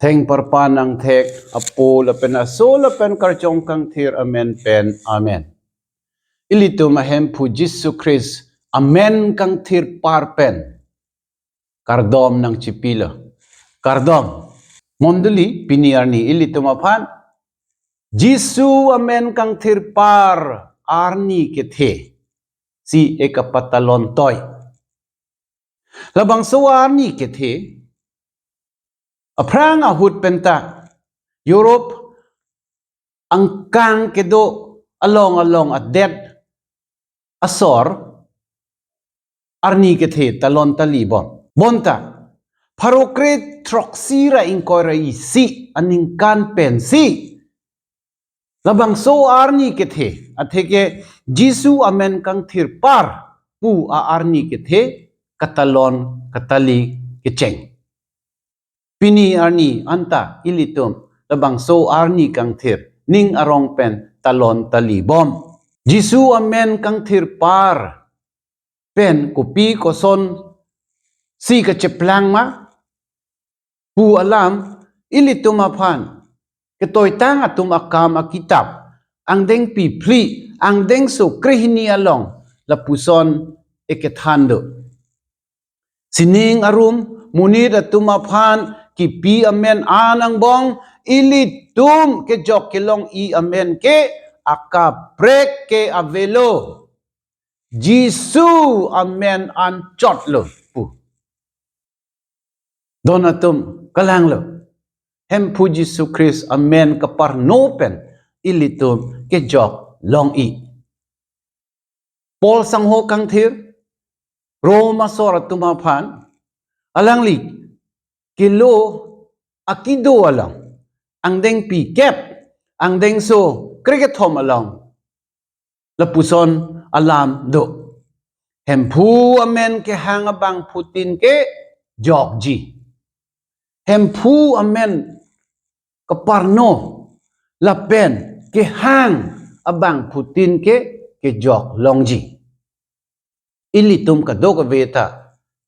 Theng parpan ang thek apo lapen aso lapen karchong kang thir amen pen amen. Ilito mahem pu Jesu Christ amen kang thir parpen. Kardom ng chipila. Kardom. Monduli piniarni ilito mapan. Jesu amen kang thir par arni kethe. Si ekapatalon toy. Labang suwarni kethe. Aprang ahut penta Europe ang kang kedo along at dead asor arni kethe talon talibon bonta parokret troksira inkoira isi aning kan pensi labang so arni kethe atheke Jesu amen kang thirpar pu a arni kethe katalon katali kecheng Pini arni anta ilitum labang so arni kang thir ning arong pen talon talibom. Jesu amen kang thir par pen kopi koson si kacheplang ma pu alam ilitum apan ketoy tang atum akam akitab ang deng pi pli ang deng so krihini along lapuson ekethando. Sining arum munid atum apan kipi amen anang bong ilitum ke jok kelong I amen ke akaprek ke avelo Jesu amen an chot lo pu donatum kalang lo hem pu Jesu Christ amen kapar no pen ilitum ke jok long I Paul sangho kang thir Roma sora tumapan alang li kilo akido alang ang deng pi kep ang deng so kriketom alang lapuson alam do hempu amen ke hangabang putin ke jokji hempu amen kaparno lapen ke hang abang putin ke jok longji ilitum kadok veta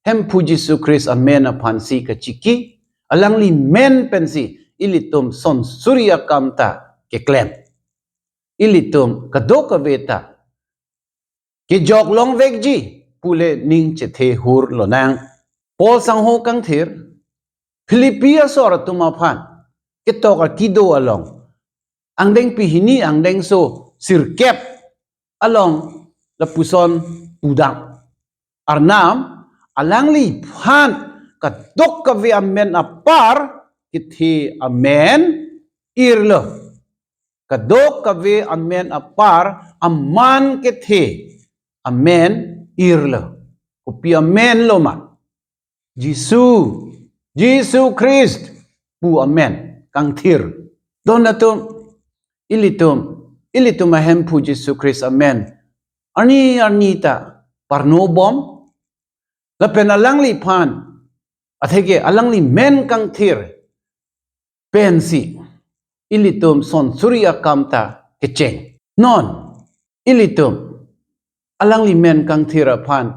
Hempu Jesu Christ amen apan si kachiki alang li men pensi ilitum son surya kamta ke klem ilitum kadoka veta ke jok long vekji pule ning chethe hur lonang Paul sangho kang thir Pilipia sora tumapan ketoka kido along ang deng pihini ang deng so sirkep along lapuson udang arnam alang li phan kadok kavi amen apar kithi amen irlo kadok kavi amen apar aman kithi amen irlo upi amen loma Jesu Christ pu amen kang thir donatum ilitum ahem pu Jesu Christ amen arnita parnobom lapen alang li pan athege alang li men kang thir pensi ilitum son surya kamta kecheng non ilitum alang li men kang thir pan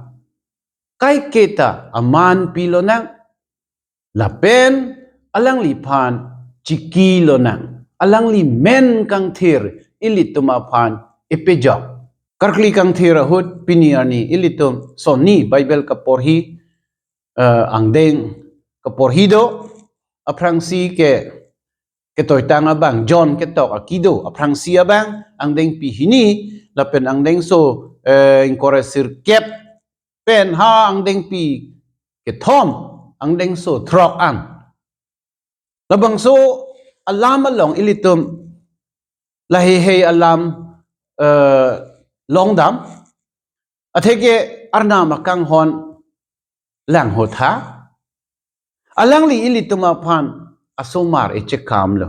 kai keta aman pilonang lapen alang li pan chiki lonang alang li men kang thir ilitum apan epejok Karkli kang thira hut piniani ilitum sonni Bible kaporhi ang deng kaporhido aprang si ke toy tanga bang John ketok akido aprang si abang ang deng pihini lapen ang deng so inkore sirkep pen ha ang deng pi ketom ang deng so trok an labang so alam along ilitum lahehe alam longdam atheke arna makang hon lang hotha alang li ilitum apan asomar echekam lo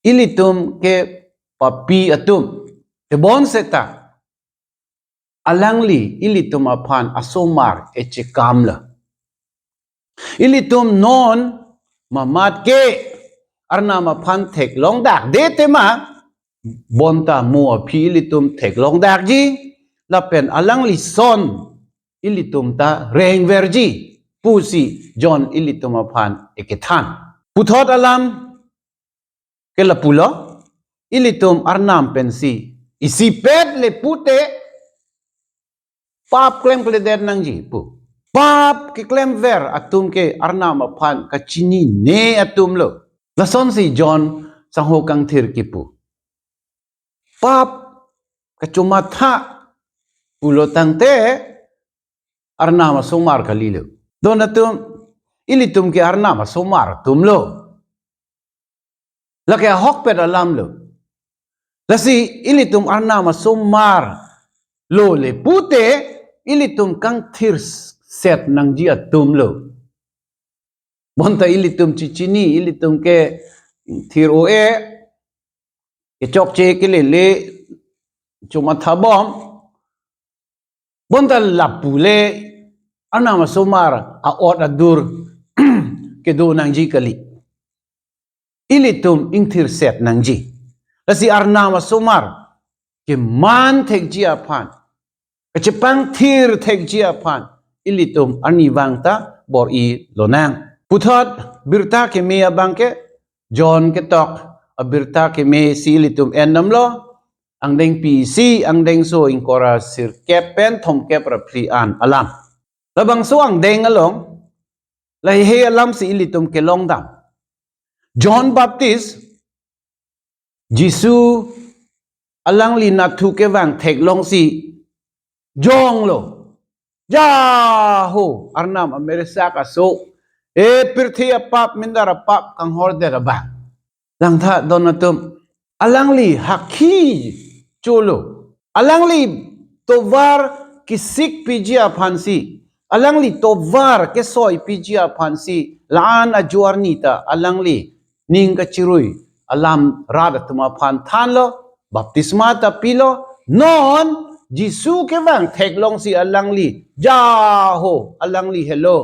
ilitum ke papi atum te bon seta alang li ilitum apan asomar echekam lo ilitum non mamat ke arna mapan tek longdak de tema bonta mua pi ilitum tek long dakji lapen alang li son ilitum ta reng verji pusi John ilitum apan ekethan puthot alam ke la pulo ilitum arnam pensi isipet le pute pap klem pledet nang ji pu pap ke klem ver atum ke arnam aphan ka chini ne atum lo lason si John sang ho kang thir ki pu pap ka chuma tha pulo tangte arnama somar kalilo donatum ilitum ke arnama somar tumlo lake hokpet alam lo lasi ilitum arnama somar lo le pute ilitum kang thir set nang ji atum lo bonta ilitum chichini ilitum ke thir oe ke chok che ke le chuma thabom bonta lapule anama somar a ot adur ke do nang ji kali ilitum ingthir set nang ji lasi arnama somar ke man thek ji aphan ke chepang thir thek ji aphan ilitum ani wangta bor I lonang puthot birta ke me abangke John ke tok abirta ke me si ilitum enam lo ang deng pi si ang deng so ingkora sir kepen thom kep ra pri an alam labang so ang deng along lai he alam si ilitum ke long dam John Baptist Jisu alang li natu ke wang thek long si jong lo ja ho arnam amerisa ka so e pirthia pap mindara pap kang horde ra bang lang tha donatum alang li hakhi cholo alang li tovar kisik pijia phansi alang li tovar ke soi pijia phansi laan ajuar nita alang li ning ka chirui alam rada tuma phan than lo baptisma ta pilo non Jisu ke wang thek long si alang li ja ho alang li hello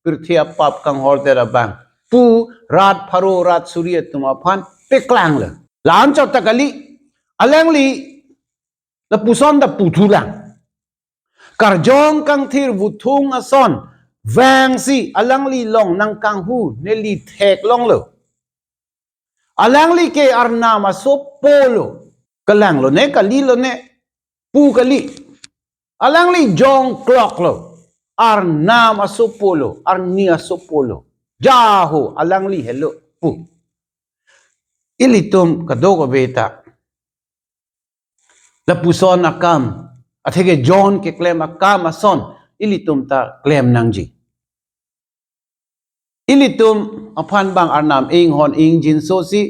pirthia pap kang horde ra bang pu rat pharo rat surya tuma phan pe klang le laan chaw takali alang li la puson da putulang karjong kang thir vuthung ason vang si alang li long nang kang hu ne li thek long lo alang li ke arnama so polo kalang lo ne kali lo ne pu kali alang li jong clock lo arnama so polo arnia so polo jaho alang li hello pu ilitum kadogo beta la puson akam athege John ke claim akam ason ilitum ta claim nangji ilitum aphan bang arnam ing hon ing jin so si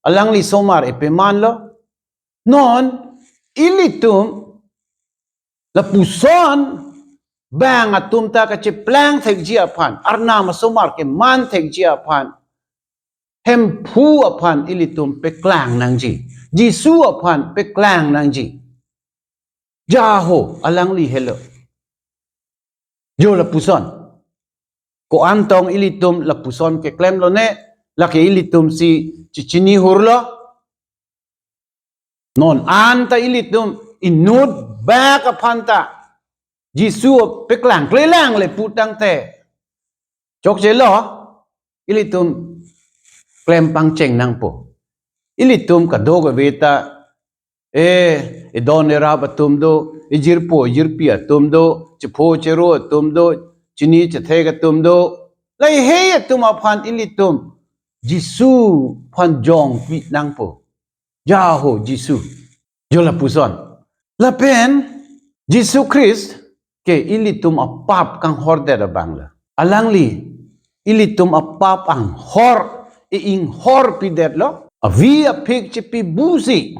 alang li somar epeman lo non ilitum la puson bang atum ta ka che plang thek ji aphan arnam somar ke man thek ji aphan hem phu aphan ilitum pe klang nangji Jisu aphan pe klang nangji jaho alang li hello jo la puson ko antong ilitum la puson ke klem lo ne la ke ilitum si chichini hurlo non anta ilitum inut back upon ta Jisu pe klang klelang le putang te chok je lo ilitum klem pang cheng nang po ilitum ka dogo beta e don era batum do ijirpo yirpia tum do chpo chero tum do chini chethe ga tum do lai he tum aphan ilitum Jisu phan jong pi nang po ja ho Jisu jola puson la pen Jisu Christ ke ilitum apap kang horde da bangla alang li ilitum apap ang hor ing hor pi det lo avia pik chipi busi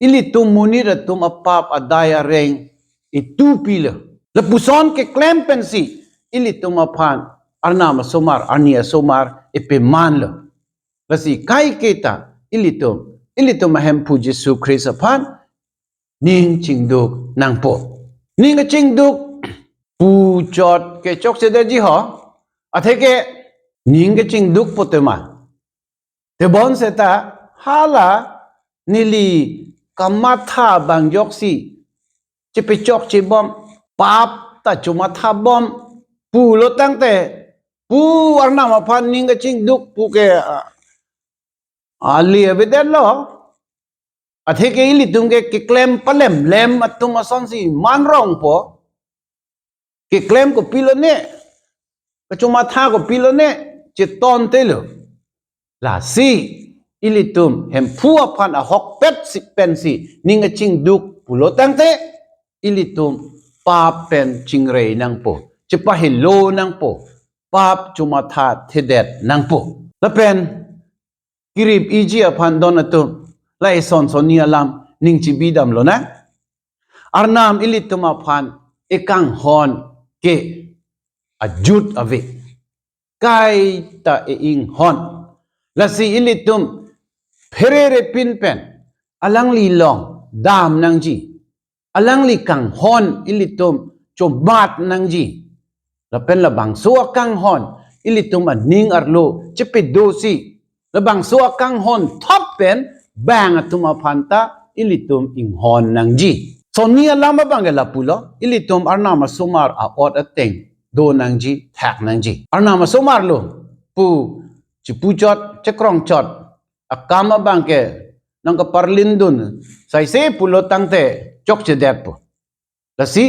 ilitum munira tum apap adaya reng itu pila la puson ke klempensi ilitum aphan arnama somar arnia somar epeman lo basi kai kita ilitum ahem pu Jesu Christ aphan ning chingduk nang po ning chingduk pu chot ke chok se de ji ho atheke ning chingduk potema te bon seta hala nili kamatha bang yoksi chipi chok chi bom pap ta chuma tha bom pu lo tang te pu arna ma phan ning ka ching duk pu ke ali abeden lo athe ke ili tum ke claim palem lem atum ason si man rong po ke claim ko pilone ka chuma tha ko pilone che ton te lo la si ili tum hem pu phan a hok pet si pen si ning ka ching duk pulo tang te ili tum pa pen ching rei nang po che pa hello nang po pap chuma tha thedet nang po la pen kirip iji aphan don atum la son ni alam ning chi bidam lo na arnam ilitum aphan ekang hon ke ajut ave kai ta e ing hon la si ilitum pherere pin pen alang li long dam nang ji alang li kang hon ilitum chomat nang ji la pen la bang so kang hon ilitum aning arlo chepe dosi la bang so kang hon top pen bang atuma phanta ilitum ing hon nang ji sonia lama bang la pulo ilitum arna masumar a ot ateng do nang ji thak nang ji arna masumar lo pu chi pu chot chekrong chot akama bang ke nang ka parlin dun sai se pulo tangte chok che det po la si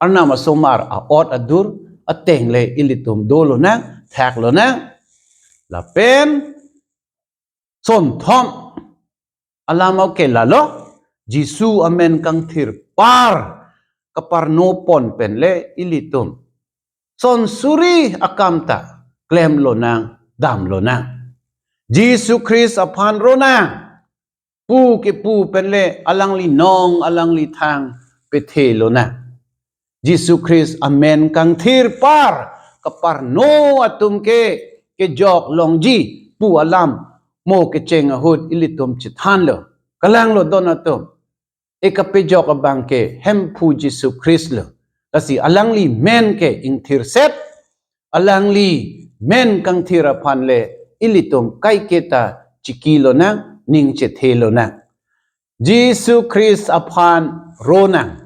arna masumar a ot adur ateng le ilitum do lo na thak lo na la pen son thom alamaw ke lalo jisu amen kang thir par kapar no pon pen le ilitum son suri akamta klem lo nang dam lo nang jisu Christ aphan ro nang pu ke pu pen le alang li nong alang li thang pe the lo nang jisu Christ amen kang thir par kapar no atum ke jok long ji pu alam mo ke cheng ahut ilitum chithan lo kalang lo don atum ekape jok abang ke hem pu jisu Christ lo kasi alang li men ke ing thir set alang li men kang thir aphan le ilitum kai keta chikilo na ning che thelo na jisu Christ aphan ro na